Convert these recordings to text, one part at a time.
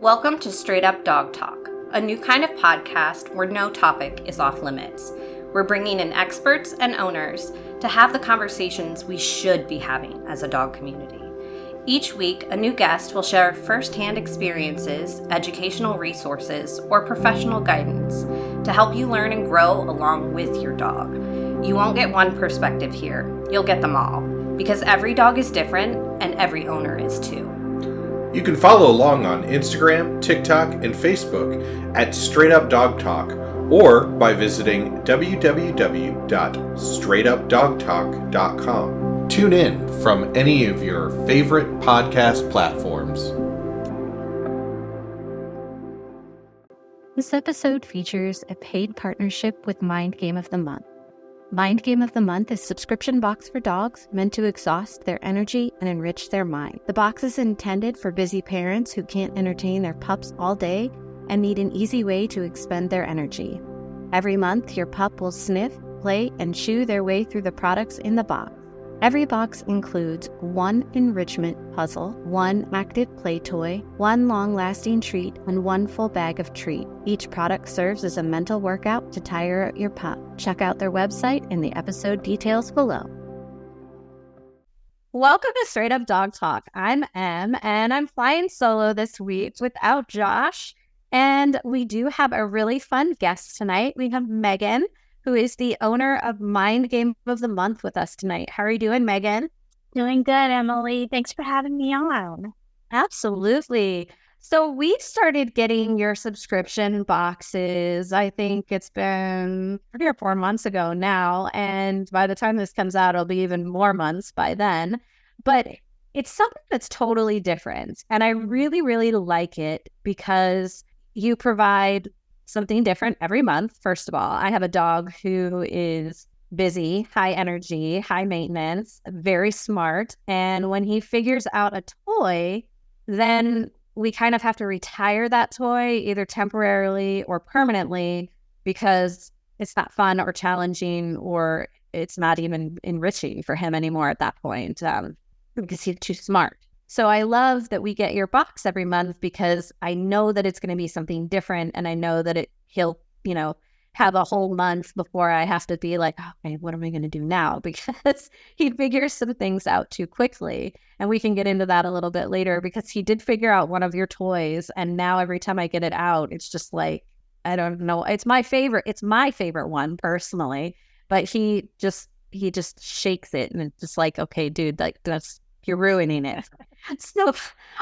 Welcome to Straight Up Dog Talk, a new kind of podcast where no topic is off limits. We're bringing in experts and owners to have the conversations we should be having as a dog community. Each week, a new guest will share firsthand experiences, educational resources, or professional guidance to help you learn and grow along with your dog. You won't get one perspective here, you'll get them all, because every dog is different and every owner is too. You can follow along on Instagram, TikTok, and Facebook at Straight Up Dog Talk, or by visiting www.straightupdogtalk.com. Tune in from any of your favorite podcast platforms. This episode features a paid partnership with Mind Game of the Month. Mind Game of the Month is a subscription box for dogs meant to exhaust their energy and enrich their mind. The box is intended for busy parents who can't entertain their pups all day and need an easy way to expend their energy. Every month, your pup will sniff, play, and chew their way through the products in the box. Every box includes one enrichment puzzle, one active play toy, one long-lasting treat, and one full bag of treat. Each product serves as a mental workout to tire out your pup. Check out their website in the episode details below. Welcome to Straight Up Dog Talk. I'm Em, and I'm flying solo this week without Josh. And we do have a really fun guest tonight. We have Megan, who is the owner of Mind Game of the Month with us tonight. How are you doing, Megan? Doing good, Emily. Thanks for having me on. Absolutely. So we started getting your subscription boxes, I think it's been 3 or 4 months ago now. And by the time this comes out, it'll be even more months by then. But it's something that's totally different. And I really, really like it because you provide something different every month. First of all, I have a dog who is busy, high energy, high maintenance, very smart. And when he figures out a toy, then we kind of have to retire that toy either temporarily or permanently because it's not fun or challenging or it's not even enriching for him anymore at that point because he's too smart. So I love that we get your box every month because I know that it's going to be something different and I know that he'll, have a whole month before I have to be like, okay, what am I going to do now? Because he figures some things out too quickly. And we can get into that a little bit later because he did figure out one of your toys. And now every time I get it out, it's just like, I don't know. It's my favorite. It's my favorite one personally, but he just shakes it and it's just like, okay, dude, like you're ruining it. So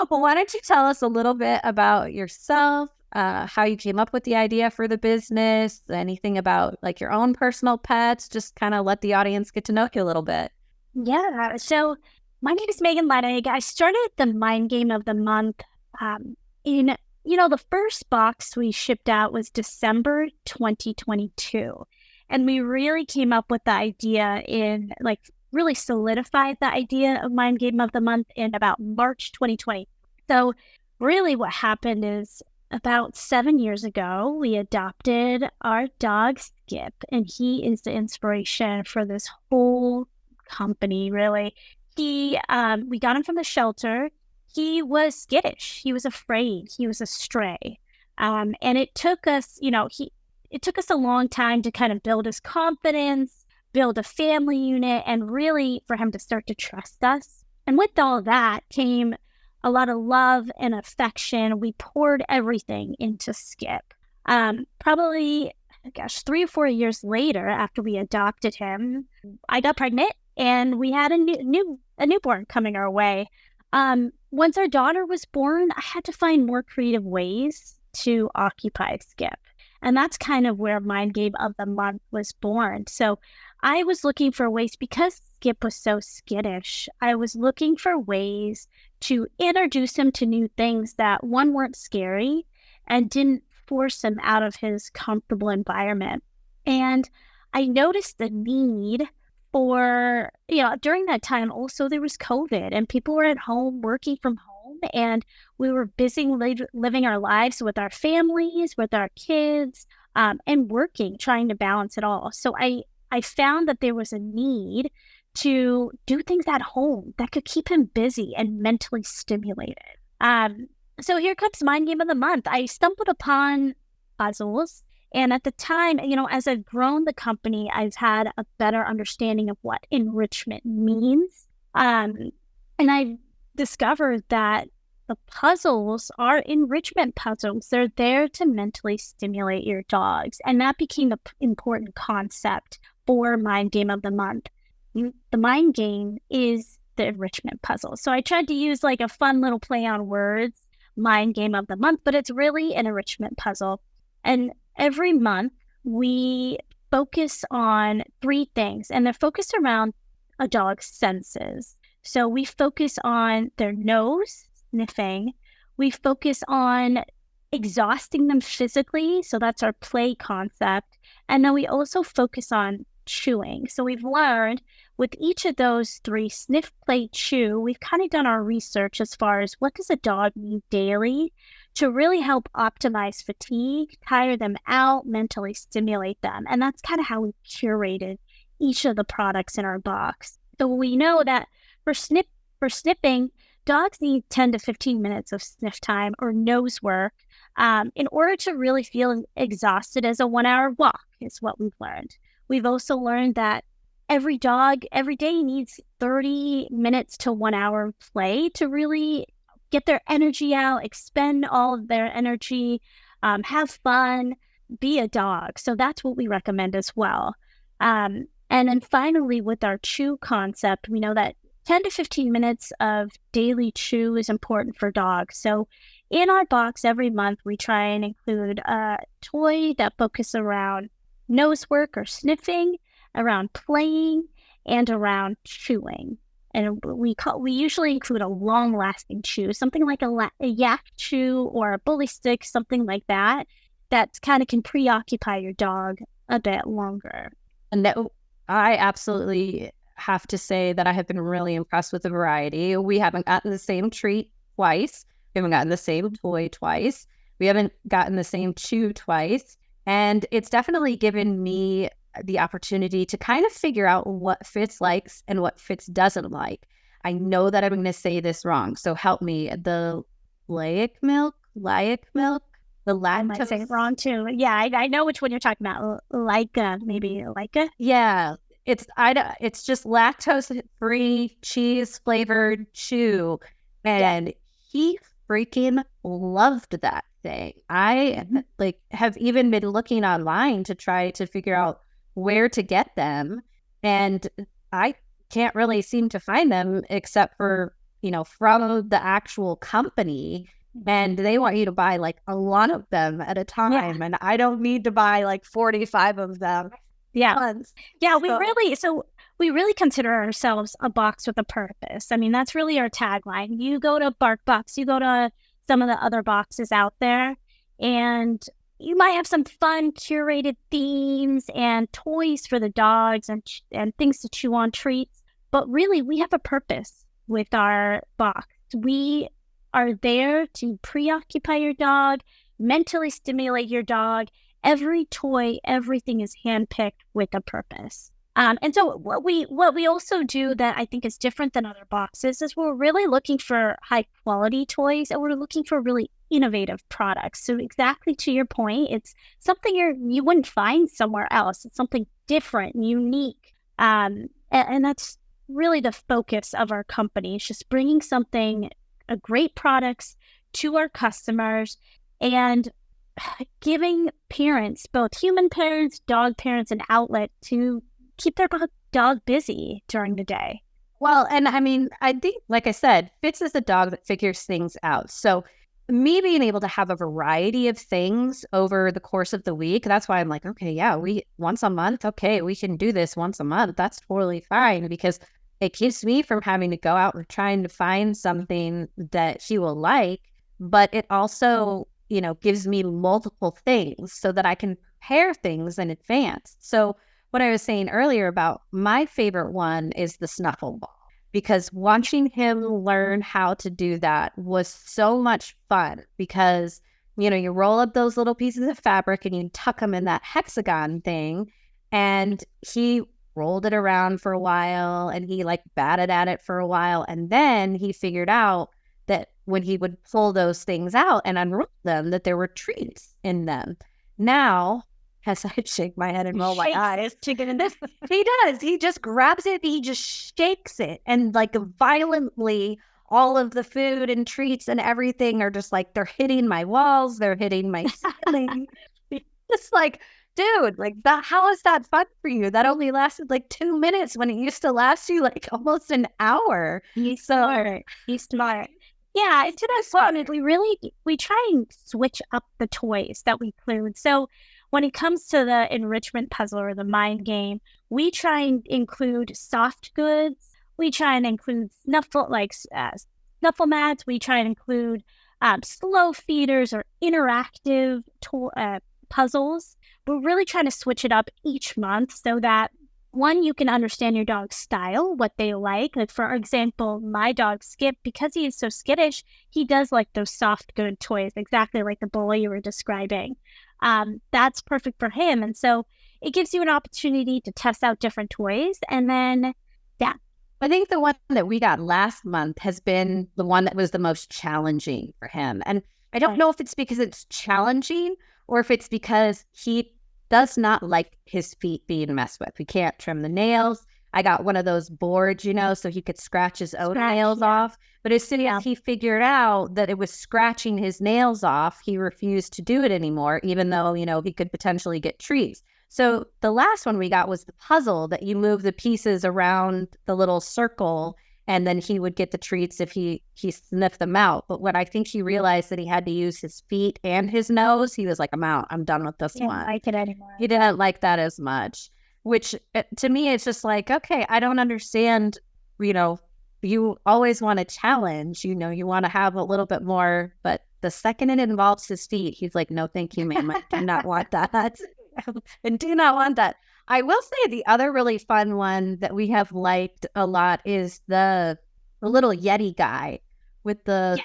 why don't you tell us a little bit about yourself, how you came up with the idea for the business, anything about like your own personal pets, just kind of let the audience get to know you a little bit. Yeah. So my name is Megan Lenig. I started the Mind Game of the Month the first box we shipped out was December 2022. And we really came up with the idea really solidified the idea of Mind Game of the Month in about March 2020. So really what happened is about 7 years ago, we adopted our dog Skip, and he is the inspiration for this whole company, really. We got him from the shelter. He was skittish. He was afraid. He was a stray. And it took us, it took us a long time to kind of build his confidence, build a family unit, and really for him to start to trust us. And with all that came a lot of love and affection. We poured everything into Skip. Probably, 3 or 4 years later after we adopted him, I got pregnant and we had a newborn coming our way. Once our daughter was born, I had to find more creative ways to occupy Skip. And that's kind of where Mind Game of the Month was born. So I was looking for ways, because Skip was so skittish, I was looking for ways to introduce him to new things that, one, weren't scary and didn't force him out of his comfortable environment. And I noticed the need for, during that time also there was COVID and people were at home working from home and we were busy living our lives with our families, with our kids, and working, trying to balance it all. So I found that there was a need to do things at home that could keep him busy and mentally stimulated. So here comes Mind Game of the Month. I stumbled upon puzzles. And at the time, as I've grown the company, I've had a better understanding of what enrichment means. And I discovered that the puzzles are enrichment puzzles. They're there to mentally stimulate your dogs. And that became an important concept for Mind Game of the Month. The mind game is the enrichment puzzle. So I tried to use like a fun little play on words, Mind Game of the Month, but it's really an enrichment puzzle. And every month we focus on 3 things, and they're focused around a dog's senses. So we focus on their nose, sniffing. We focus on exhausting them physically. So that's our play concept. And then we also focus on chewing. So we've learned with each of those 3, sniff, play, chew, we've kind of done our research as far as what does a dog need daily to really help optimize fatigue, tire them out, mentally stimulate them. And that's kind of how we curated each of the products in our box. So we know that for sniffing, dogs need 10 to 15 minutes of sniff time or nose work in order to really feel exhausted as a 1-hour walk, is what we've learned. We've also learned that every dog every day needs 30 minutes to 1 hour of play to really get their energy out, expend all of their energy, have fun, be a dog. So that's what we recommend as well. And then finally, with our chew concept, we know that 10 to 15 minutes of daily chew is important for dogs. So in our box every month, we try and include a toy that focuses around nose work or sniffing, around playing, and around chewing. And we usually include a long-lasting chew, something like a yak chew or a bully stick, something like that, that kind of can preoccupy your dog a bit longer. And I absolutely have to say that I have been really impressed with the variety. We haven't gotten the same treat twice. We haven't gotten the same toy twice. We haven't gotten the same chew twice. And it's definitely given me the opportunity to kind of figure out what Fitz likes and what Fitz doesn't like. I know that I'm going to say this wrong, so help me. The laic milk, the lactose. I might say it wrong too. Yeah, I know which one you're talking about. Maybe Leica. Yeah, it's just lactose-free, cheese-flavored chew, and he freaking loved that thing. I have even been looking online to try to figure out where to get them, and I can't really seem to find them except for from the actual company, and they want you to buy like a lot of them at a time, and I don't need to buy like 45 of them. We really consider ourselves a box with a purpose. I mean, that's really our tagline. You go to BarkBox, you go to some of the other boxes out there, and you might have some fun curated themes and toys for the dogs and things to chew on, treats. But really, we have a purpose with our box. We are there to preoccupy your dog, mentally stimulate your dog. Every toy, everything is handpicked with a purpose. And so what we also do that I think is different than other boxes is we're really looking for high quality toys, and we're looking for really innovative products. So exactly to your point, it's something you wouldn't find somewhere else. It's something different, unique. And that's really the focus of our company. It's just bringing great products to our customers and giving parents, both human parents, dog parents, an outlet to keep their dog busy during the day. Well, and I mean, I think, like I said, Fitz is a dog that figures things out. So me being able to have a variety of things over the course of the week, that's why I'm like, okay, yeah, once a month, okay, we can do this once a month. That's totally fine, because it keeps me from having to go out and trying to find something that she will like, but it also, gives me multiple things so that I can prepare things in advance. So what I was saying earlier about my favorite one is the snuffle ball, because watching him learn how to do that was so much fun, because, you roll up those little pieces of fabric and you tuck them in that hexagon thing, and he rolled it around for a while and he batted at it for a while. And then he figured out that when he would pull those things out and unroll them, that there were treats in them. Now, as I shake my head and roll my eyes, chicken this, he does. He just grabs it, he just shakes it, and like violently, all of the food and treats and everything are just like, they're hitting my walls, they're hitting my ceiling. It's like, dude, like that, how is that fun for you? That only lasted like 2 minutes when it used to last you like almost an hour. He's smart. Yeah, and to that point, we try and switch up the toys that we include. So when it comes to the enrichment puzzle or the mind game, we try and include soft goods. We try and include snuffle mats. We try and include slow feeders or interactive puzzles. We're really trying to switch it up each month so that, one, you can understand your dog's style, what they like. Like, for example, my dog Skip, because he is so skittish, he does like those soft good toys, exactly like the bully you were describing. That's perfect for him. And so it gives you an opportunity to test out different toys. And then, yeah. I think the one that we got last month has been the one that was the most challenging for him. And I don't know if it's because it's challenging or if it's because he does not like his feet being messed with. We can't trim the nails. I got one of those boards, so he could scratch his own nails off. But as soon as he figured out that it was scratching his nails off, he refused to do it anymore, even though, he could potentially get treats. So the last one we got was the puzzle that you move the pieces around the little circle, and then he would get the treats if he sniffed them out. But when I think he realized that he had to use his feet and his nose, he was like, I'm out. I'm done with this one. I don't like it anymore. He didn't like that as much, which to me, it's just like, okay, I don't understand. You always want a challenge, you want to have a little bit more. But the second it involves his feet, he's like, no, thank you, ma'am. I do not want that. And do not want that. I will say the other really fun one that we have liked a lot is the little Yeti guy with the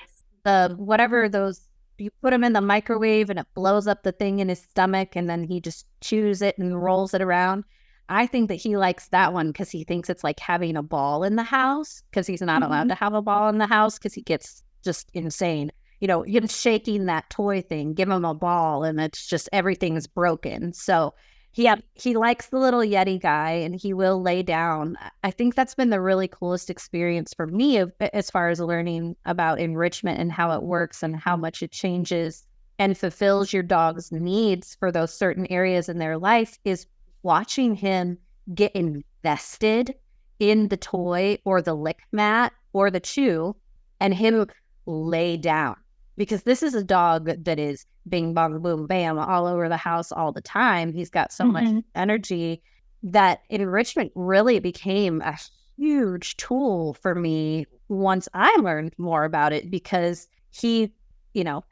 whatever those, you put him in the microwave and it blows up the thing in his stomach and then he just chews it and rolls it around. I think that he likes that one because he thinks it's like having a ball in the house, because he's not allowed to have a ball in the house because he gets just insane. Him shaking that toy thing, give him a ball and it's just everything's broken. So he likes the little Yeti guy and he will lay down. I think that's been the really coolest experience for me as far as learning about enrichment and how it works and how much it changes and fulfills your dog's needs for those certain areas in their life, is watching him get invested in the toy or the lick mat or the chew and him lay down. Because this is a dog that is bing, bong, boom, bam, all over the house all the time. He's got so much energy that enrichment really became a huge tool for me once I learned more about it, because he'll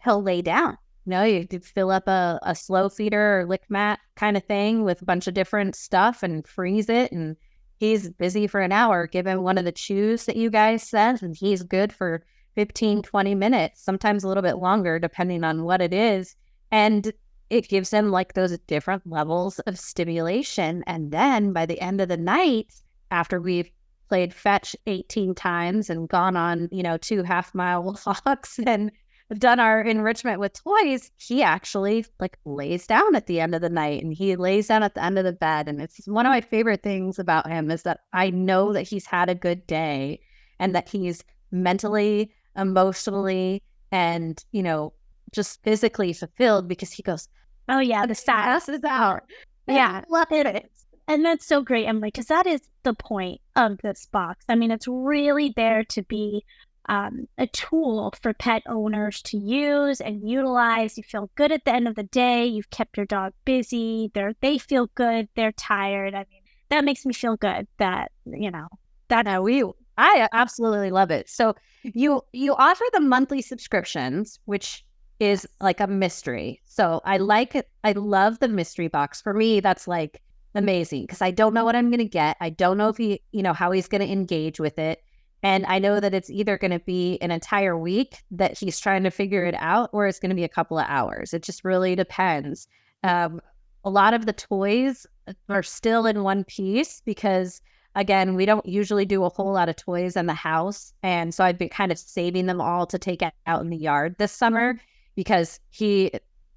lay down. You could fill up a slow feeder or lick mat kind of thing with a bunch of different stuff and freeze it. And he's busy for an hour. Give him one of the chews that you guys said, and he's good for 15, 20 minutes, sometimes a little bit longer, depending on what it is. And it gives them like those different levels of stimulation. And then by the end of the night, after we've played fetch 18 times and gone on, 2 half-mile walks and done our enrichment with toys, he actually like lays down at the end of the night, and he lays down at the end of the bed. And it's one of my favorite things about him is that I know that he's had a good day and that he's mentally, emotionally, and just physically fulfilled, because he goes, oh yeah, the sass is out. Yeah, love it. And that's so great, Emily, because that is the point of this box. I mean, it's really there to be a tool for pet owners to use and utilize. You feel good at the end of the day. You've kept your dog busy. They feel good. They're tired. I mean, that makes me feel good that, I absolutely love it. So you offer the monthly subscriptions, which is like a mystery. So I love the mystery box. For me, that's like amazing, because I don't know what I'm going to get. I don't know if how he's going to engage with it. And I know that it's either going to be an entire week that he's trying to figure it out, or it's going to be a couple of hours. It just really depends. A lot of the toys are still in one piece because again, we don't usually do a whole lot of toys in the house. And so I've been kind of saving them all to take out in the yard this summer because he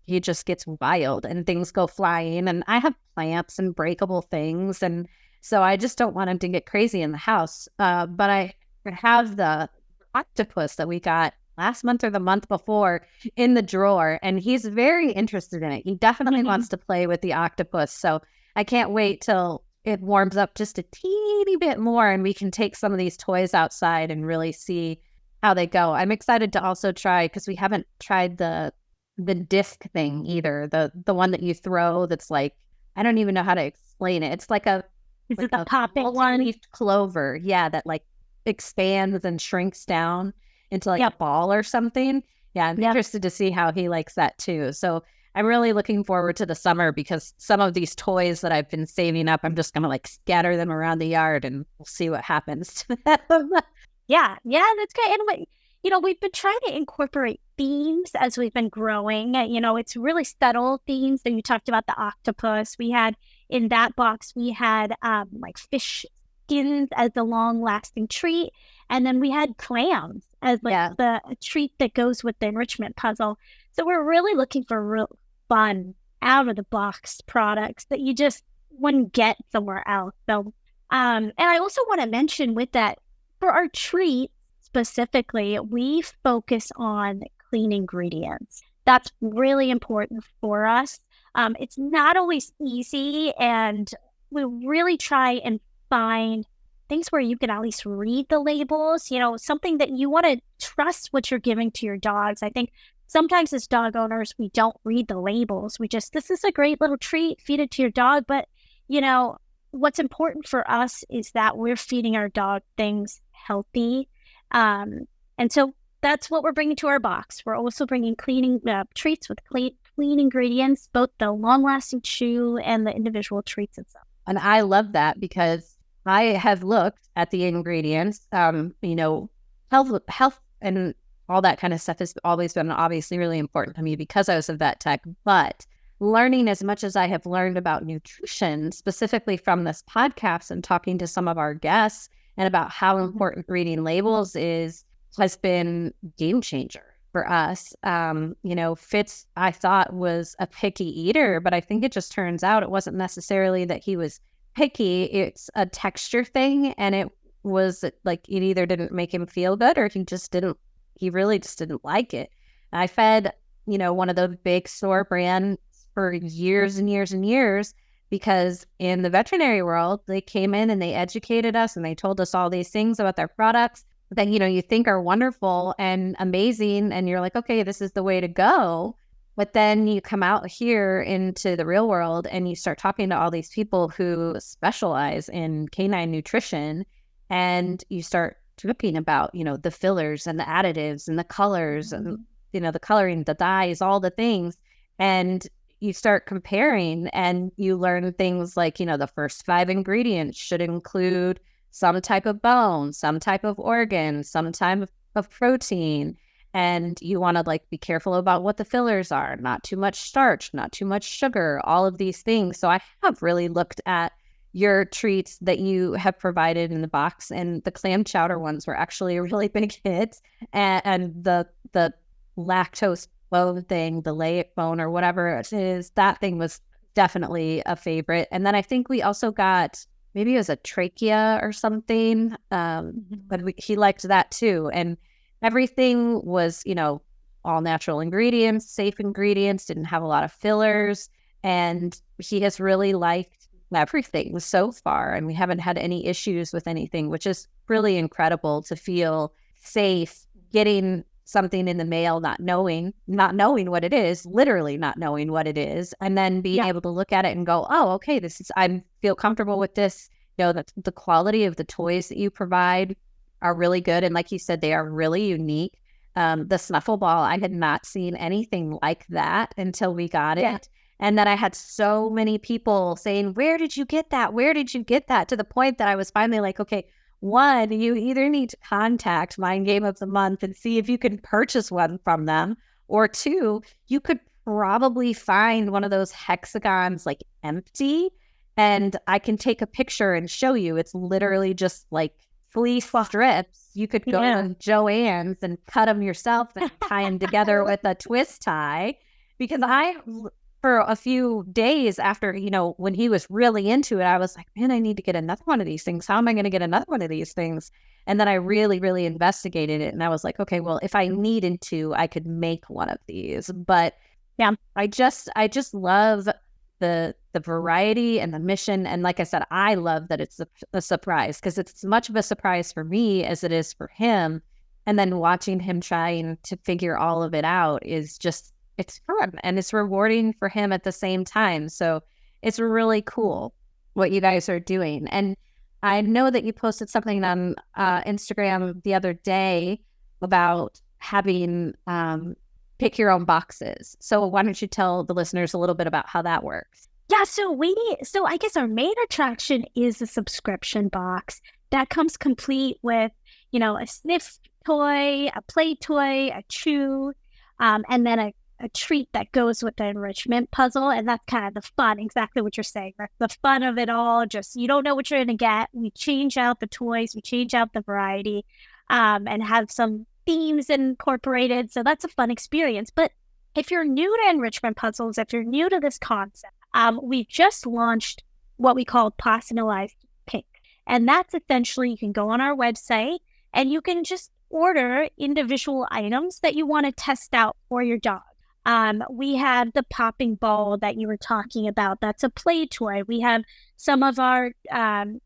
just gets wild and things go flying. And I have plants and breakable things. And so I just don't want him to get crazy in the house. But I have the octopus that we got last month or the month before in the drawer, and he's very interested in it. He definitely wants to play with the octopus. So I can't wait till it warms up just a teeny bit more and we can take some of these toys outside and really see how they go. I'm excited to also try, because we haven't tried the disc thing either. The one that you throw that's like, I don't even know how to explain it. It's like a Is it the popping one? multi-leafed clover. Yeah, that like expands and shrinks down into like a ball or something. Yeah, I'm interested to see how he likes that too. So I'm really looking forward to the summer, because some of these toys that I've been saving up, I'm just going to like scatter them around the yard and we'll see what happens to them. Yeah, that's good. And we've been trying to incorporate themes as we've been growing. It's really subtle themes. So you talked about the octopus. We had in that box, we had like fish skins as a long-lasting treat, and then we had clams as like the treat that goes with the enrichment puzzle. So we're really looking for real fun, out-of-the-box products that you just wouldn't get somewhere else. So, and I also want to mention with that, for our treats specifically, we focus on clean ingredients. That's really important for us. It's not always easy, and we really try and find things where you can at least read the labels, something that you want to trust what you're giving to your dogs. I think sometimes as dog owners, we don't read the labels. This is a great little treat, feed it to your dog. But, what's important for us is that we're feeding our dog things healthy. And so that's what we're bringing to our box. We're also bringing cleaning treats with clean ingredients, both the long-lasting chew and the individual treats itself. And I love that, because I have looked at the ingredients. Health and all that kind of stuff has always been obviously really important to me because I was a vet tech. But learning as much as I have learned about nutrition, specifically from this podcast and talking to some of our guests and about how important reading labels has been game changer for us. Fitz, I thought, was a picky eater, but I think it just turns out it wasn't necessarily that he was picky. It's a texture thing, and it was like it either didn't make him feel good or he really just didn't like it. I fed, one of those big store brands for years and years and years, because in the veterinary world, they came in and they educated us and they told us all these things about their products that, you think are wonderful and amazing. And you're like, okay, this is the way to go. But then you come out here into the real world and you start talking to all these people who specialize in canine nutrition, and you start talking about, the fillers and the additives and the colors and, the coloring, the dyes, all the things. And you start comparing and you learn things like, the first 5 ingredients should include some type of bone, some type of organ, some type of protein. And you want to be careful about what the fillers are, not too much starch, not too much sugar, all of these things. So I have really looked at your treats that you have provided in the box, and the clam chowder ones were actually a really big hit. And the lactose bone thing, the laic bone or whatever it is, that thing was definitely a favorite. And then I think we also got, maybe it was a trachea or something, but he liked that too. And everything was, all natural ingredients, safe ingredients, didn't have a lot of fillers. And he has really liked everything so far. And we haven't had any issues with anything, which is really incredible to feel safe getting something in the mail, not knowing what it is, literally not knowing what it is. And then being able to look at it and go, oh, okay, I feel comfortable with this. The quality of the toys that you provide are really good. And like you said, they are really unique. The snuffle ball, I had not seen anything like that until we got it. And then I had so many people saying, where did you get that? Where did you get that? To the point that I was finally like, okay, one, you either need to contact Mind Game of the Month and see if you can purchase one from them, or two, you could probably find one of those hexagons empty And I can take a picture and show you. It's literally just like fleece strips. You could go to Joann's and cut them yourself and tie them together with a twist tie. Because for a few days after, when he was really into it, I was like, man, I need to get another one of these things. How am I going to get another one of these things? And then I really, really investigated it. And I was like, okay, well, if I needed to, I could make one of these. But yeah, I just love the variety and the mission. And like I said, I love that it's a surprise, because it's as much of a surprise for me as it is for him. And then watching him trying to figure all of it out is just, it's fun and it's rewarding for him at the same time. So it's really cool what you guys are doing. And I know that you posted something on Instagram the other day about having pick your own boxes. So why don't you tell the listeners a little bit about how that works? Yeah, so I guess our main attraction is a subscription box that comes complete with, a sniff toy, a play toy, a chew, and then a treat that goes with the enrichment puzzle. And that's kind of the fun, exactly what you're saying. That's the fun of it all. Just, you don't know what you're going to get. We change out the toys, we change out the variety, and have some themes incorporated. So that's a fun experience. But if you're new to enrichment puzzles, if you're new to this concept, we just launched what we call personalized pick. And that's essentially, you can go on our website and you can just order individual items that you want to test out for your dog. We have the popping ball that you were talking about. That's a play toy. We have some of our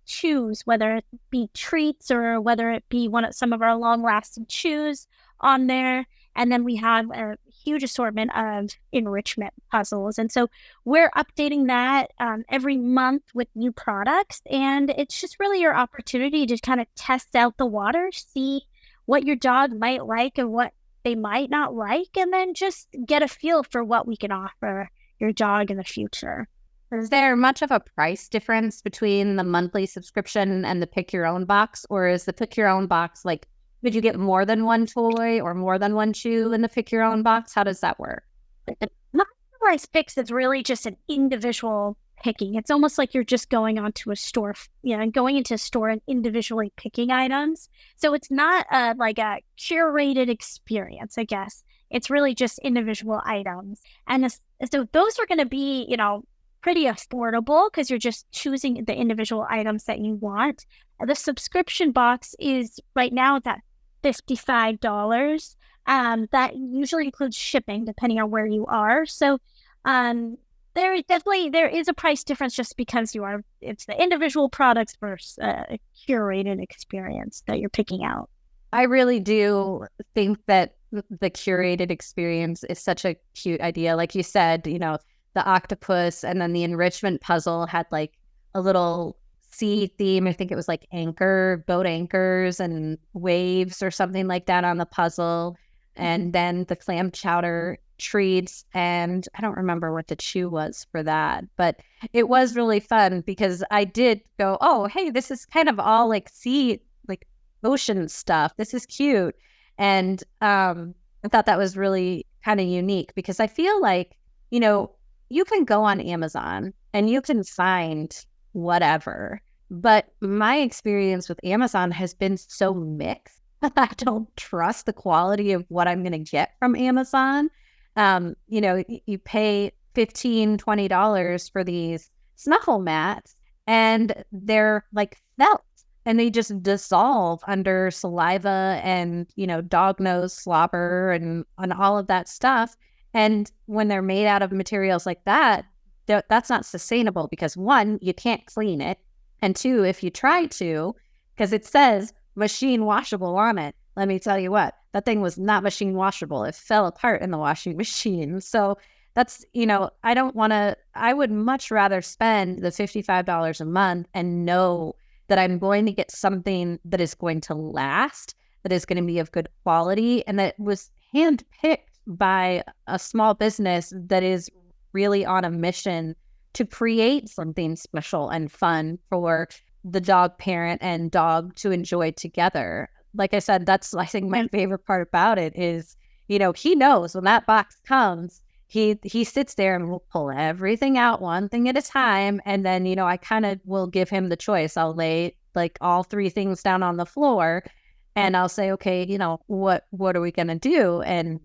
chews, whether it be treats or whether it be some of our long-lasting chews on there. And then we have a huge assortment of enrichment puzzles. And so we're updating that every month with new products. And it's just really your opportunity to kind of test out the water, see what your dog might like and what they might not like, and then just get a feel for what we can offer your dog in the future. Is there much of a price difference between the monthly subscription and the pick your own box? Or is the pick your own box like, would you get more than one toy or more than one chew in the pick your own box? How does that work? Not price picks is really just an individual picking. It's almost like you're just going onto a store, going into a store and individually picking items. So it's not like a curated experience, I guess. It's really just individual items. And so those are going to be, pretty affordable because you're just choosing the individual items that you want. The subscription box is right now at $55. That usually includes shipping depending on where you are. So there is a price difference just because it's the individual products versus a curated experience that you're picking out. I really do think that the curated experience is such a cute idea. Like you said, the octopus and then the enrichment puzzle had like a little sea theme. I think it was like boat anchors and waves or something like that on the puzzle. And then the clam chowder treats, and I don't remember what the chew was for that, but it was really fun because I did go, oh, hey, this is kind of all like ocean stuff. This is cute. And I thought that was really kind of unique because I feel like, you can go on Amazon and you can find whatever, but my experience with Amazon has been so mixed. I don't trust the quality of what I'm going to get from Amazon. You pay $15, $20 for these snuffle mats and they're like felt and they just dissolve under saliva and, dog nose slobber and all of that stuff. And when they're made out of materials like that, that's not sustainable because one, you can't clean it. And two, if you try to, because it says machine washable on it, let me tell you what, that thing was not machine washable. It fell apart in the washing machine. So that's, I would much rather spend the $55 a month and know that I'm going to get something that is going to last, that is going to be of good quality, and that was handpicked by a small business that is really on a mission to create something special and fun for the dog parent and dog to enjoy together. Like I said, that's, I think, my favorite part about it is, he knows when that box comes, he sits there and will pull everything out one thing at a time. And then, I kind of will give him the choice. I'll lay like all 3 things down on the floor and I'll say, okay, what are we going to do? And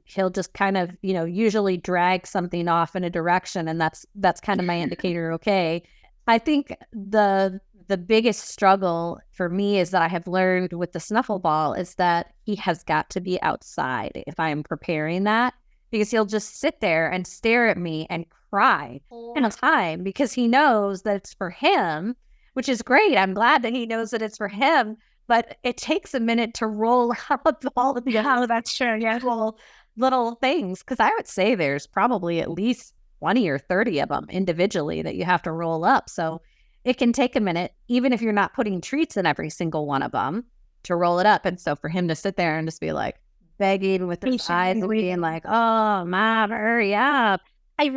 he'll just kind of, usually drag something off in a direction. And that's kind of my indicator. Okay. I think the biggest struggle for me is that I have learned with the snuffle ball is that he has got to be outside if I am preparing that, because he'll just sit there and stare at me and cry in a time because he knows that it's for him, which is great. I'm glad that he knows that it's for him, but it takes a minute to roll up all of the that's true. Yeah. little things. Because I would say there's probably at least 20 or 30 of them individually that you have to roll up. So it can take a minute, even if you're not putting treats in every single one of them, to roll it up. And so for him to sit there and just be like begging with his eyes and being like, oh, Mom, hurry up. I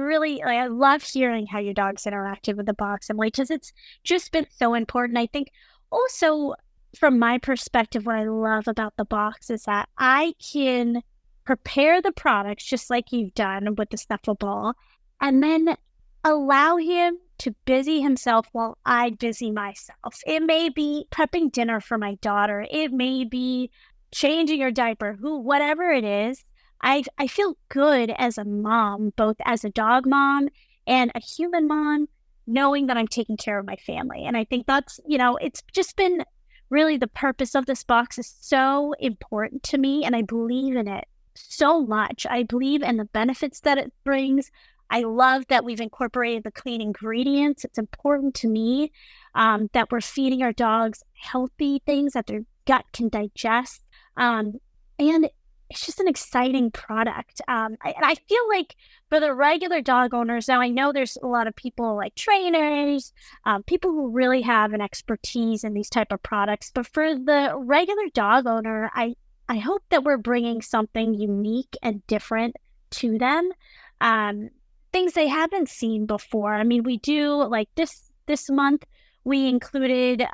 love hearing how your dog's interacted with the box, Emily, because it's just been so important. I think also from my perspective, what I love about the box is that I can prepare the products just like you've done with the snuffle ball, and then allow him to busy himself while I busy myself. It may be prepping dinner for my daughter. It may be changing her diaper, whatever it is. I feel good as a mom, both as a dog mom and a human mom, knowing that I'm taking care of my family. And I think that's, it's just been really the purpose of this box is so important to me. And I believe in it so much. I believe in the benefits that it brings. I love that we've incorporated the clean ingredients. It's important to me that we're feeding our dogs healthy things that their gut can digest. And it's just an exciting product. I feel like for the regular dog owners, now I know there's a lot of people like trainers, people who really have an expertise in these type of products. But for the regular dog owner, I hope that we're bringing something unique and different to them. Things they haven't seen before. I mean, we do like this month, we included,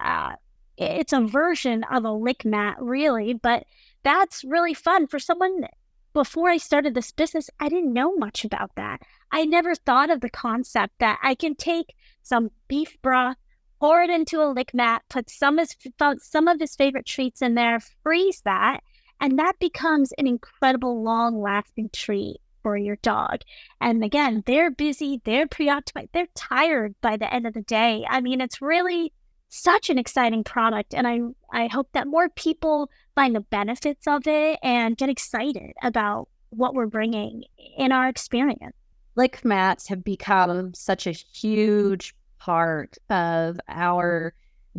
it's a version of a lick mat really, but that's really fun for someone. Before I started this business, I didn't know much about that. I never thought of the concept that I can take some beef broth, pour it into a lick mat, put some of his favorite treats in there, freeze that, and that becomes an incredible long-lasting treat for your dog. And again, they're busy, they're preoccupied, they're tired by the end of the day. I mean, it's really such an exciting product, and I hope that more people find the benefits of it and get excited about what we're bringing in our experience. Lick mats have become such a huge part of our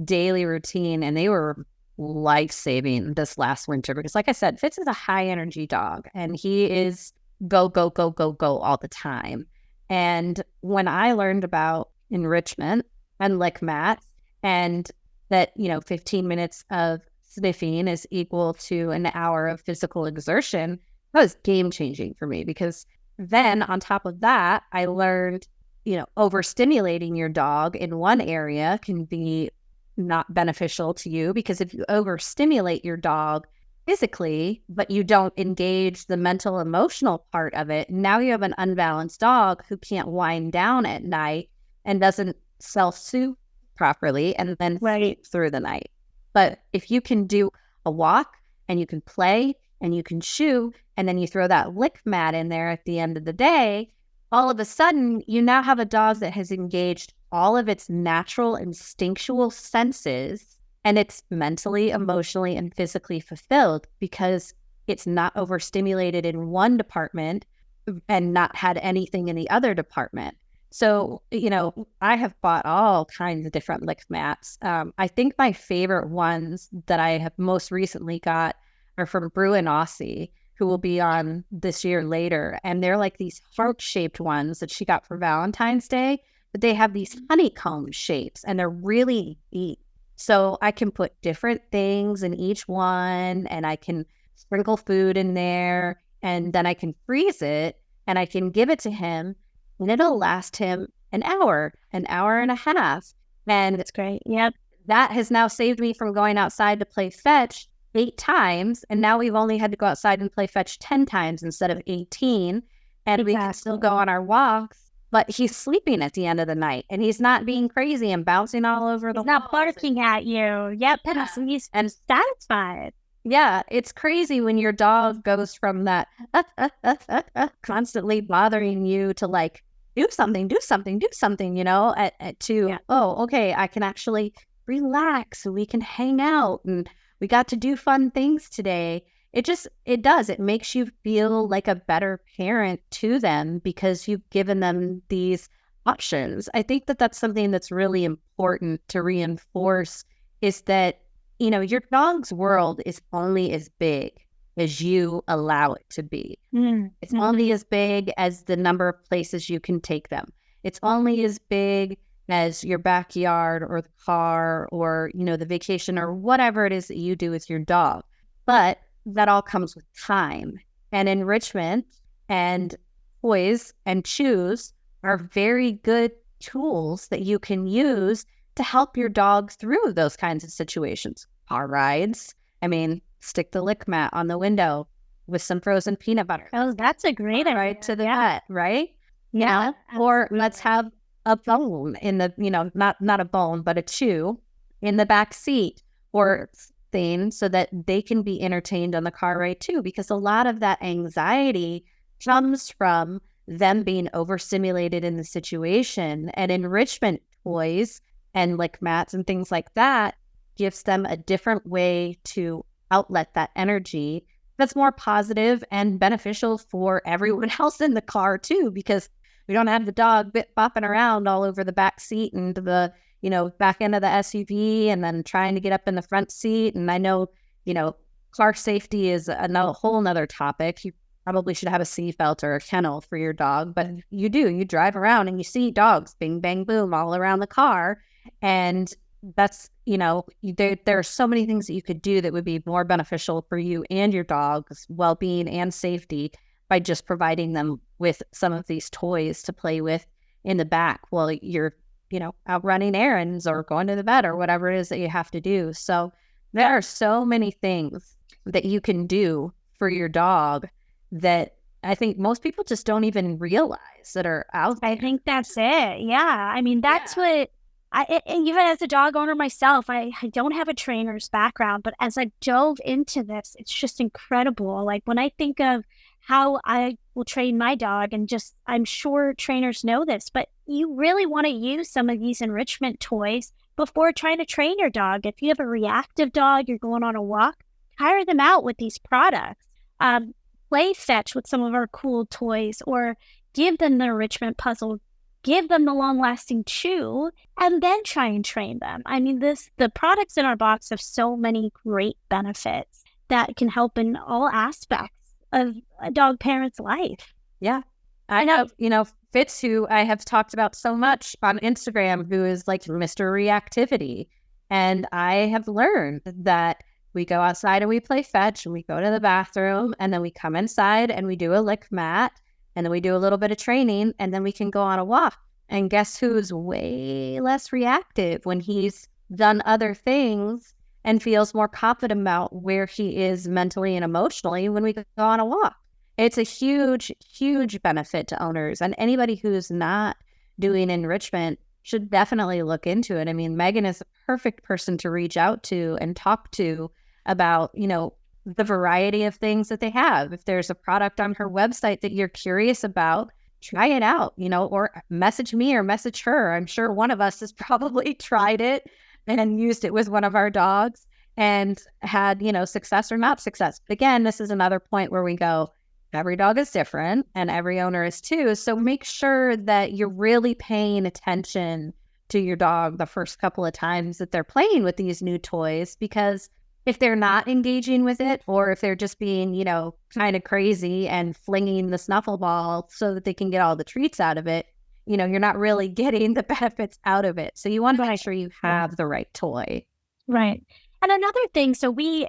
daily routine, and they were life-saving this last winter because, like I said, Fitz is a high-energy dog, and he is go, go, go, go, go all the time. And when I learned about enrichment and lick mats, and that, 15 minutes of sniffing is equal to an hour of physical exertion, that was game-changing for me because then on top of that, I learned, overstimulating your dog in one area can be not beneficial to you because if you overstimulate your dog physically, but you don't engage the mental, emotional part of it, now you have an unbalanced dog who can't wind down at night and doesn't self-soothe properly and then sleep through the night. But if you can do a walk and you can play and you can chew and then you throw that lick mat in there at the end of the day, all of a sudden you now have a dog that has engaged all of its natural instinctual senses and it's mentally, emotionally, and physically fulfilled because it's not overstimulated in one department and not had anything in the other department. So, I have bought all kinds of different lick mats. I think my favorite ones that I have most recently got are from Brew and Aussie, who will be on this year later. And they're like these heart-shaped ones that she got for Valentine's Day, but they have these honeycomb shapes and they're really neat. So I can put different things in each one and I can sprinkle food in there and then I can freeze it and I can give it to him. And it'll last him an hour and a half. And that's great. Yep. That has now saved me from going outside to play fetch 8 times. And now we've only had to go outside and play fetch 10 times instead of 18. and we can still go on our walks, but he's sleeping at the end of the night and he's not being crazy and bouncing all over the He's not barking at you. Yep. Yeah. He's satisfied. Yeah, it's crazy when your dog goes from that constantly bothering you to like, do something, you know, to, oh, okay, I can actually relax. We can hang out and we got to do fun things today. It makes you feel like a better parent to them because you've given them these options. I think that that's something that's really important to reinforce is that, you know, your dog's world is only as big as you allow it to be. It's only as big as the number of places you can take them. It's only as big as your backyard or the car or, you know, the vacation or whatever it is that you do with your dog. But that all comes with time. And enrichment and toys and chews are very good tools that you can use to help your dog through those kinds of situations. Car rides. I mean, stick the lick mat on the window with some frozen peanut butter. Oh, that's a great idea. Right to the vet, right? Yeah. Or let's have a bone in the, you know, not a bone, but a chew in the back seat or thing so that they can be entertained on the car ride too. Because a lot of that anxiety comes from them being overstimulated in the situation, and enrichment toys and lick mats and things like that gives them a different way to outlet that energy that's more positive and beneficial for everyone else in the car too, because we don't have the dog bopping around all over the back seat and the, you know, back end of the SUV and then trying to get up in the front seat. And I know, you know, car safety is a whole nother topic. You probably should have a seatbelt or a kennel for your dog, but you drive around and you see dogs bing, bang, boom all around the car. And that's, you know, there are so many things that you could do that would be more beneficial for you and your dog's well-being and safety by just providing them with some of these toys to play with in the back while you're, you know, out running errands or going to the vet or whatever it is that you have to do. So there are so many things that you can do for your dog that I think most people just don't even realize that are out there. I think that's it. Yeah. I mean, that's what even as a dog owner myself, I don't have a trainer's background, but as I dove into this, it's just incredible. Like when I think of how I will train my dog, and just, I'm sure trainers know this, but you really want to use some of these enrichment toys before trying to train your dog. If you have a reactive dog, you're going on a walk, tire them out with these products. Play fetch with some of our cool toys, or give them the enrichment puzzle, give them the long-lasting chew, and then try and train them. I mean, the products in our box have so many great benefits that can help in all aspects of a dog parent's life. Yeah. I know, you know, Fitz, who I have talked about so much on Instagram, who is like Mr. Reactivity. And I have learned that we go outside and we play fetch and we go to the bathroom and then we come inside and we do a lick mat and then we do a little bit of training and then we can go on a walk. And guess who's way less reactive when he's done other things and feels more confident about where he is mentally and emotionally when we go on a walk. It's a huge, huge benefit to owners, and anybody who's not doing enrichment should definitely look into it. I mean, Megan is a perfect person to reach out to and talk to about, you know, the variety of things that they have. If there's a product on her website that you're curious about, try it out, you know, or message me or message her. I'm sure one of us has probably tried it and used it with one of our dogs and had, you know, success or not success. But again, this is another point where we go, every dog is different and every owner is too. So make sure that you're really paying attention to your dog the first couple of times that they're playing with these new toys, because if they're not engaging with it, or if they're just being, you know, kind of crazy and flinging the snuffle ball so that they can get all the treats out of it, you know, you're not really getting the benefits out of it. So you want to make sure you have the right toy. Right. And another thing, so we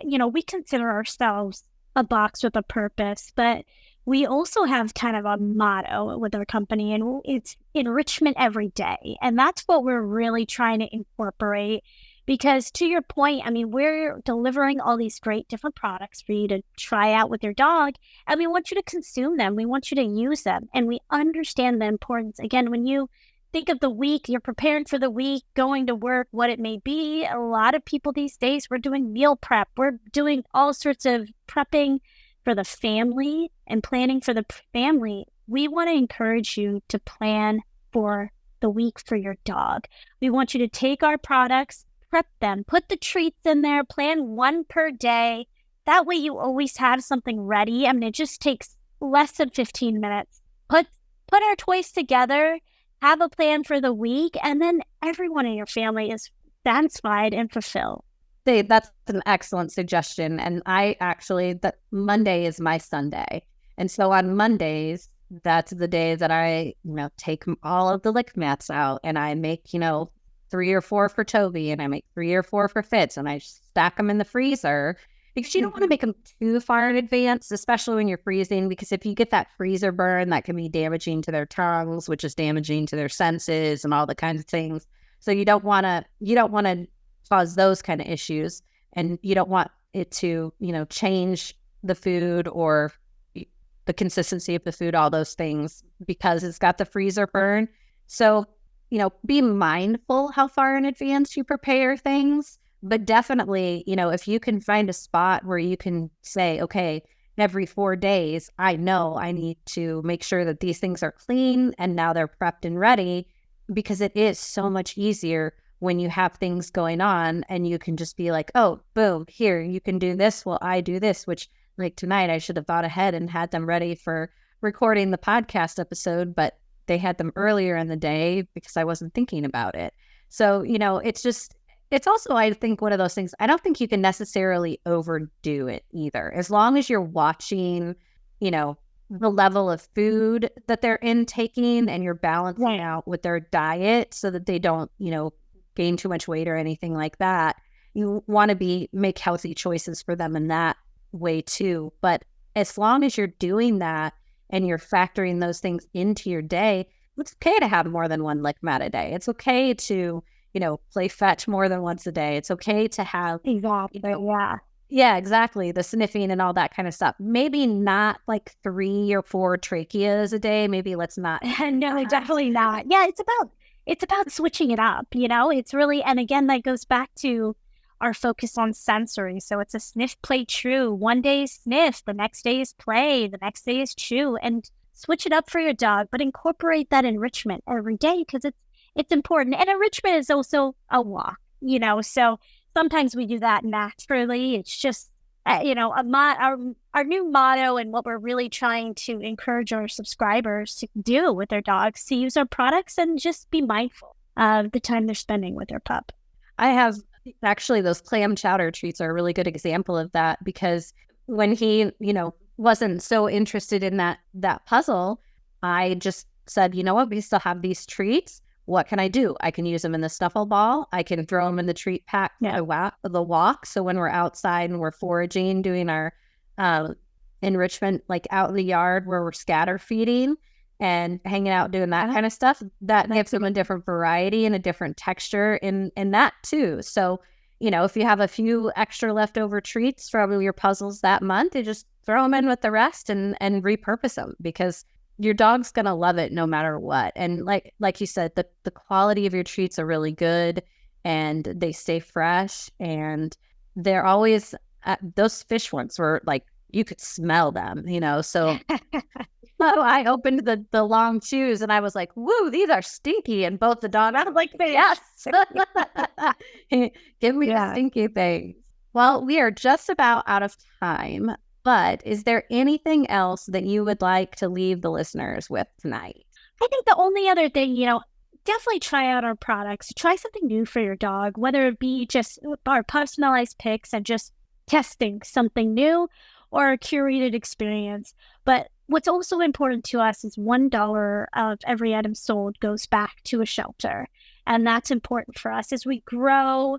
consider ourselves a box with a purpose, but we also have kind of a motto with our company, and it's enrichment every day. And that's what we're really trying to incorporate Because to your point, I mean, we're delivering all these great different products for you to try out with your dog, and we want you to consume them. We want you to use them, and we understand the importance. Again, when you think of the week, you're preparing for the week, going to work, what it may be. A lot of people these days, we're doing meal prep. We're doing all sorts of prepping for the family and planning for the family. We want to encourage you to plan for the week for your dog. We want you to take our products, prep them, put the treats in there, plan one per day. That way you always have something ready. I mean, it just takes less than 15 minutes. Put our toys together, have a plan for the week, and then everyone in your family is satisfied and fulfilled. That's an excellent suggestion. And that Monday is my Sunday. And so on Mondays, that's the day that I, take all of the lick mats out and I make, 3 or 4 for Toby and I make 3 or 4 for Fitz and I stack them in the freezer because you don't want to make them too far in advance, especially when you're freezing, because if you get that freezer burn, that can be damaging to their tongues, which is damaging to their senses and all the kinds of things. So you don't want to cause those kind of issues, and you don't want it to, change the food or the consistency of the food, all those things, because it's got the freezer burn. So, be mindful how far in advance you prepare things. But definitely, if you can find a spot where you can say, okay, every 4 days, I know I need to make sure that these things are clean and now they're prepped and ready, because it is so much easier when you have things going on and you can just be like, oh, boom, here, you can do this while I do this, which like tonight, I should have thought ahead and had them ready for recording the podcast episode, but they had them earlier in the day because I wasn't thinking about it. So, it's also, I think, one of those things, I don't think you can necessarily overdo it either. As long as you're watching, the level of food that they're intaking and you're balancing out with their diet so that they don't, gain too much weight or anything like that. You want to make healthy choices for them in that way too. But as long as you're doing that and you're factoring those things into your day, it's okay to have more than one lick mat a day. It's okay to, play fetch more than once a day. It's okay to have exactly, the sniffing and all that kind of stuff. Maybe not like 3 or 4 tracheas a day. Maybe let's not. No, definitely not. Yeah, it's about switching it up. It's really, and again, that goes back to our focus on sensory. So it's a sniff, play, chew. One day is sniff, the next day is play, the next day is chew, and switch it up for your dog, but incorporate that enrichment every day because it's important. And enrichment is also a walk, so sometimes we do that naturally. It's just, our new motto and what we're really trying to encourage our subscribers to do with their dogs, to use our products and just be mindful of the time they're spending with their pup. I have actually, those clam chowder treats are a really good example of that, because when he, wasn't so interested in that puzzle, I just said, you know what, we still have these treats. What can I do? I can use them in the snuffle ball. I can throw them in the treat pack, the walk. So when we're outside and we're foraging, doing our enrichment, like out in the yard where we're scatter feeding and hanging out doing that kind of stuff, that gives them a different variety and a different texture in that too. So, if you have a few extra leftover treats from your puzzles that month, you just throw them in with the rest and repurpose them, because your dog's going to love it no matter what. And like you said, the quality of your treats are really good and they stay fresh, and they're always, those fish ones were like, you could smell them, so I opened the long chews and I was like, woo, these are stinky. And both the dog, I was like, yes, give me the stinky things. Well, we are just about out of time, but is there anything else that you would like to leave the listeners with tonight? I think the only other thing, definitely try out our products. Try something new for your dog, whether it be just our personalized picks and just testing something new, or a curated experience. But what's also important to us is $1 of every item sold goes back to a shelter. And that's important for us as we grow.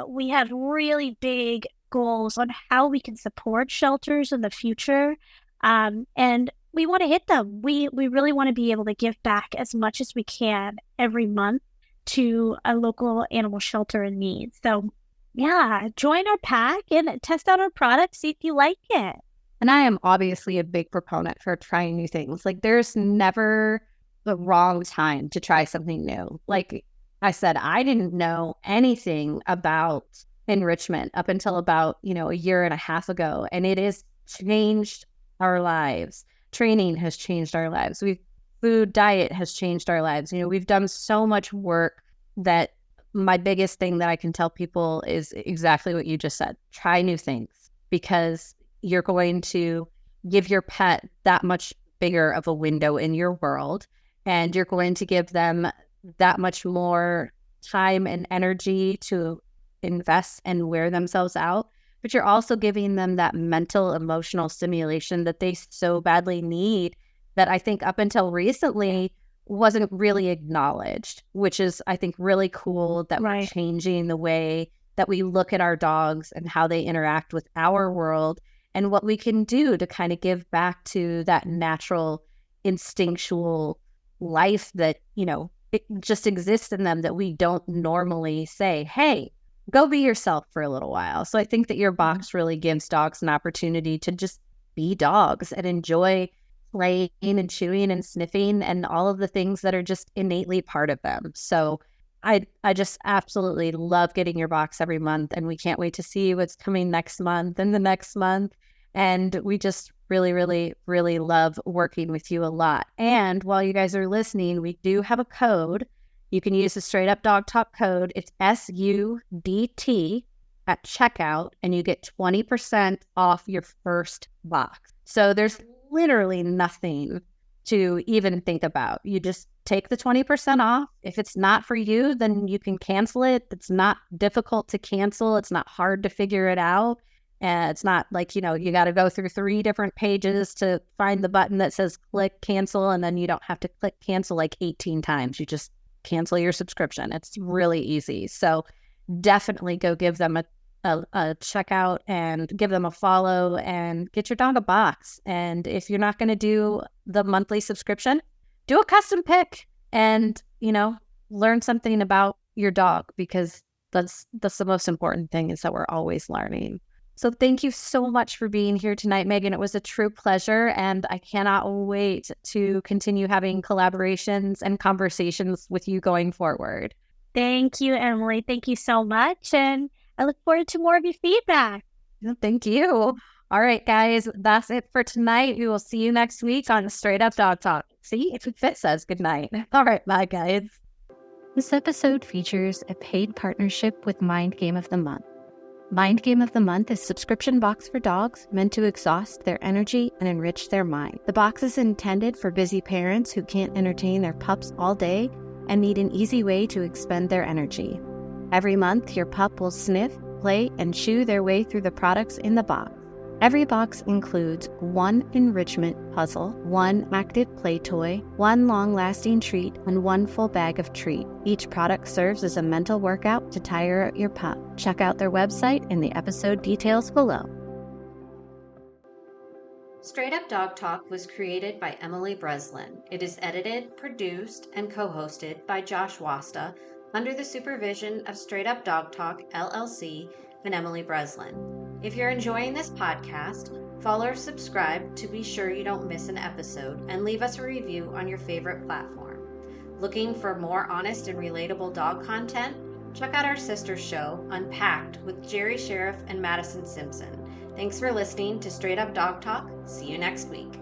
We have really big goals on how we can support shelters in the future. And we want to hit them. We really want to be able to give back as much as we can every month to a local animal shelter in need. So yeah, join our pack and test out our product, see if you like it. And I am obviously a big proponent for trying new things. Like, there's never the wrong time to try something new. Like I said, I didn't know anything about enrichment up until about, a year and a half ago. And it has changed our lives. Training has changed our lives. Food diet has changed our lives. We've done so much work that my biggest thing that I can tell people is exactly what you just said. Try new things, because you're going to give your pet that much bigger of a window in your world, and you're going to give them that much more time and energy to invest and wear themselves out. But you're also giving them that mental, emotional stimulation that they so badly need, that I think up until recently wasn't really acknowledged, which is, I think, really cool that we're changing the way that we look at our dogs and how they interact with our world, and what we can do to kind of give back to that natural, instinctual life that, it just exists in them, that we don't normally say, hey, go be yourself for a little while. So I think that your box really gives dogs an opportunity to just be dogs and enjoy playing and chewing and sniffing and all of the things that are just innately part of them. So I just absolutely love getting your box every month, and we can't wait to see what's coming next month and the next month. And we just really, really, really love working with you a lot. And while you guys are listening, we do have a code. You can use the Straight Up Dog Talk code. It's SUDT at checkout, and you get 20% off your first box. So there's literally nothing to even think about. You just take the 20% off. If it's not for you, then you can cancel it. It's not difficult to cancel. It's not hard to figure it out. And it's not like, you got to go through 3 different pages to find the button that says click cancel, and then you don't have to click cancel like 18 times. You just cancel your subscription. It's really easy. So definitely go give them a checkout and give them a follow and get your dog a box. And if you're not going to do the monthly subscription, do a custom pick and, learn something about your dog, because that's the most important thing, is that we're always learning. So thank you so much for being here tonight, Megan. It was a true pleasure, and I cannot wait to continue having collaborations and conversations with you going forward. Thank you, Emily. Thank you so much. And I look forward to more of your feedback. Thank you. All right, guys, that's it for tonight. We will see you next week on Straight Up Dog Talk. See, if it fits says good night. All right, bye, guys. This episode features a paid partnership with Mind Game of the Month. Mind Game of the Month is a subscription box for dogs meant to exhaust their energy and enrich their mind. The box is intended for busy parents who can't entertain their pups all day and need an easy way to expend their energy. Every month, your pup will sniff, play, and chew their way through the products in the box. Every box includes 1 enrichment puzzle, 1 active play toy, 1 long-lasting treat, and 1 full bag of treat. Each product serves as a mental workout to tire out your pup. Check out their website in the episode details below. Straight Up Dog Talk was created by Emily Breslin. It is edited, produced, and co-hosted by Josh Wasta under the supervision of Straight Up Dog Talk, LLC, and Emily Breslin. If you're enjoying this podcast, follow or subscribe to be sure you don't miss an episode, and leave us a review on your favorite platform. Looking for more honest and relatable dog content? Check out our sister show, Unpacked, with Jerry Sheriff and Madison Simpson. Thanks for listening to Straight Up Dog Talk. See you next week.